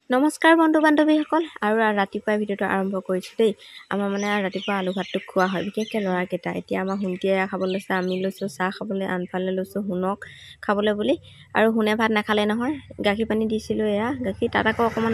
নমস্কাৰ বন্ধু বান্ধৱীসকল আৰু ৰাতিপুৱা ভিডিঅ'টো আৰম্ভ কৰিছোঁ দেই। আমাৰ মানে ৰাতিপুৱা আলু ভাতটো খোৱা হয়, বিশেষকৈ ল'ৰাকেইটা। এতিয়া আমাৰ সোণটিয়ে খাবলৈ লৈছে, আমি লৈছোঁ চাহ খাবলৈ, আনফালে লৈছোঁ সোণক খাবলৈ বুলি। আৰু সোণে ভাত নাখালে নহয়, গাখীৰ পানী দিছিলোঁ এয়া গাখীৰ, তাত আকৌ অকণমান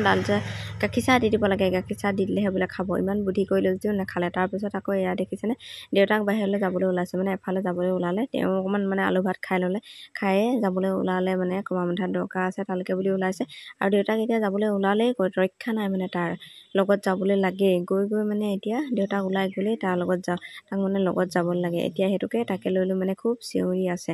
গাখীৰ চাহ দি দিব লাগে, গাখীৰ চাহ দি দিলেহে বোলে খাব। ইমান বুদ্ধি কৰিলোঁ যদিও নাখালে। তাৰপিছত আকৌ এয়া দেখিছেনে, দেউতাক বাহিৰলৈ যাবলৈ ওলাইছে, মানে এফালে যাবলৈ ওলালে। তেওঁ অকণমান মানে আলু ভাত খাই ল'লে, খায়ে যাবলৈ ওলালে, মানে কমামধাত দৰকাৰ আছে তালৈকে বুলি ওলাইছে। আৰু দেউতাক এতিয়া যাবলৈ ওলালেই ৰক্ষা নাই, মানে তাৰ লগত যাবলৈ লাগে। গৈ মানে এতিয়া দেউতাক ওলাই গ'লেই তাৰ লগত তাক মানে লগত যাব লাগে। এতিয়া সেইটোকে তাকে লৈ মানে খুব চিঞৰি আছে।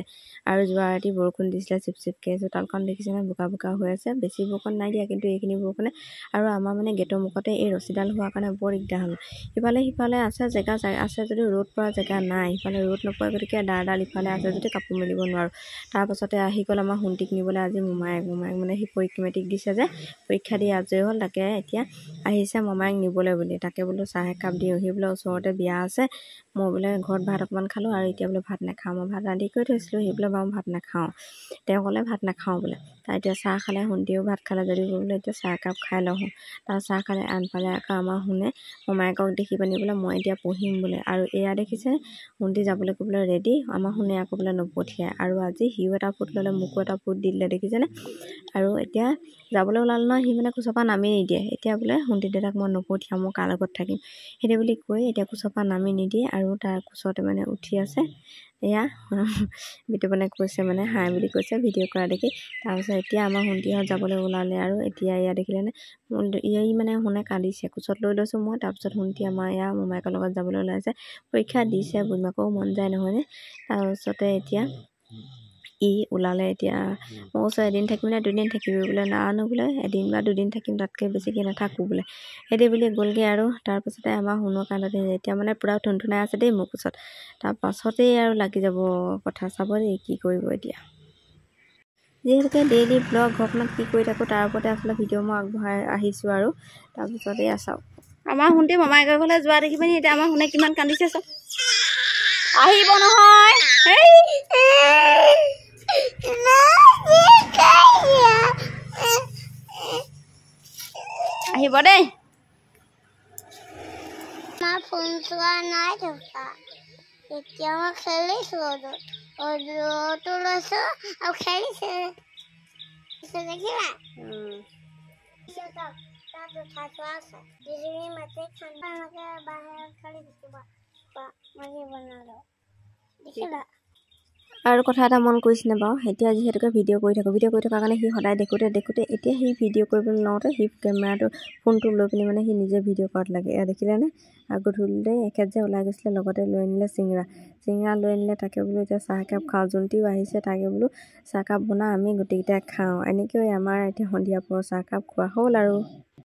আৰু যোৱা ৰাতি বৰষুণ দিছিলে চিপচিপকৈ, চোতালখন দেখিছেনে বোকা বোকা হৈ আছে। বেছি বৰষুণ নাই দিয়া, কিন্তু এইখিনি বৰষুণে। আৰু আমাৰ মানে গেটৰ মুখতে এই ৰছীডাল হোৱাৰ কাৰণে বৰ দিগদাৰ হ'ল। সিফালে আছে জেগা আছে যদিও ৰ'দ পৰা জেগা নাই। সিফালে ৰ'দ নপৰে, গতিকে ডাল ইফালে আছে যদি কাপোৰ মেলিব নোৱাৰোঁ। তাৰপাছতে আহি গ'ল আমাৰ সোণটিক নিবলৈ আজি মোমায়েক মানে সি মেট্ৰিক দিছে যে, পৰীক্ষা দি আজৰি হ'ল। তাকে এতিয়া আহিছে মোমায়েক নিবলৈ বুলি। তাকে বোলো চাহ একাপ দিওঁ। সি বোলে ওচৰতে বিয়া আছে, মই বোলে ঘৰত ভাত অকণমান খালোঁ আৰু এতিয়া বোলে ভাত নাখাওঁ। মই ভাত ৰান্ধি কৰি থৈছিলোঁ, সি বোলে বাৰু ভাত নাখাওঁ। তেওঁ ক'লে ভাত নাখাওঁ বোলে। তাৰ এতিয়া চাহ খালে, সোণটিও ভাত খালে যদিও বোলে এতিয়া চাহ একাপ খাই লওঁ। তাৰ চাহ খালে। আনফালে আকৌ আমাৰ সোণে মোমায়েকক দেখি পানি বোলে মই এতিয়া পঢ়িম বোলে। আৰু এয়া দেখিছে সোণটি যাবলৈ ক'বলৈ ৰেডি। আমাৰ সোণে আকৌ বোলে নপঠিয়াই। আৰু আজি সিও এটা ফুট ল'লে, মোকো এটা ফুট দি দিলে, দেখিছেনে। আৰু এতিয়া যাবলৈ ওলালে নহয়, সি মানে কোচৰ পৰা নামি নিদিয়ে। এতিয়া বোলে সোণটি দেউতাক মই নপঠিয়াম, মই কাৰ লগত থাকিম সেইটো বুলি কৈ এতিয়া কোচৰ পৰা নামি নিদিয়ে। আৰু তাৰ কোচতে মানে উঠি আছে। এয়া বিতুপনে কৈছে, মানে হাই বুলি কৈছে ভিডিঅ' কৰা দেখি। তাৰপিছত এতিয়া আমাৰ সোণটিহঁত যাবলৈ ওলালে। আৰু এতিয়া এয়া দেখিলেনে, মানে সোণে কান্দিছে, কোচত লৈ লৈছোঁ মই। তাৰপিছত সোণটি আমাৰ এয়া মোমায়েকৰ লগত যাবলৈ ওলাইছে। পৰীক্ষা দিছে, বুঢ়ীমাকৰো মন যায় নহয়নে। তাৰপিছতে এতিয়া ওলালে। এতিয়া মই কৈছোঁ এদিন থাকিম নে দুদিন থাকিবি বোলে। নানো বোলে, এদিন বা দুদিন থাকিম, তাতকৈ বেছিকৈ নাথাকোঁ বোলে। সেইটো বুলি গ'লগৈ। আৰু তাৰপাছতে আমাৰ সোণৰ কান্দতে এতিয়া মানে পূৰা থুনথুনাই আছে দেই মোৰ কোচত। তাৰপাছতেই আৰু লাগি যাব কথা, চাব দেই কি কৰিব এতিয়া। যিহেতুকে ডেইলি ব্লগ ঘৰখনত কি কৰি থাকোঁ তাৰ ওপৰতে আচলতে ভিডিঅ' মই আগবঢ়াই আহিছোঁ। আৰু তাৰপিছতে চাওক, আমাৰ সোণটি মোমায়েকৰ ঘৰলৈ যোৱা দেখি পিনি এতিয়া আমাৰ সোণে কিমান কান্দিছে চাওক। আহিব নহয়, আহিব দেই। ফোন চোৱা নাই থকা, এতিয়া মই খেলিছোঁ ৰ'দতো লৈছোঁ আৰু খেলিছে দেখিবা। তাত উঠা থোৱা আছে, যিজনী মাটি ঠাণ্ডা এনেকৈ বাহিৰত খালি দেখিব বনালোঁ, দেখিবা। আৰু কথা এটা মন কৰিছেনে বাৰু, এতিয়া যিহেতুকে ভিডিঅ' কৰি থকাৰ কাৰণে সি সদায় দেখোঁতে এতিয়া সি ভিডিঅ' কৰিবলৈ লওঁতে সি কেমেৰাটো ফোনটো লৈ পিনি মানে সি নিজে ভিডিঅ' কৰাত লাগে। এয়া দেখিলেনে। আৰু গধূলিতে এখেত যে ওলাই গৈছিলে, লগতে লৈ আনিলে চিঙৰা লৈ আনিলে। তাকে বোলো এতিয়া চাহ একাপ খাওঁ। যোনটিও আহিছে তাকে বোলো চাহকাপ বনাওঁ, আমি গোটেইকেইটাই খাওঁ। এনেকৈয়ে আমাৰ এতিয়া সন্ধিয়া পৰৰ চাহকাপ খোৱা হ'ল আৰু।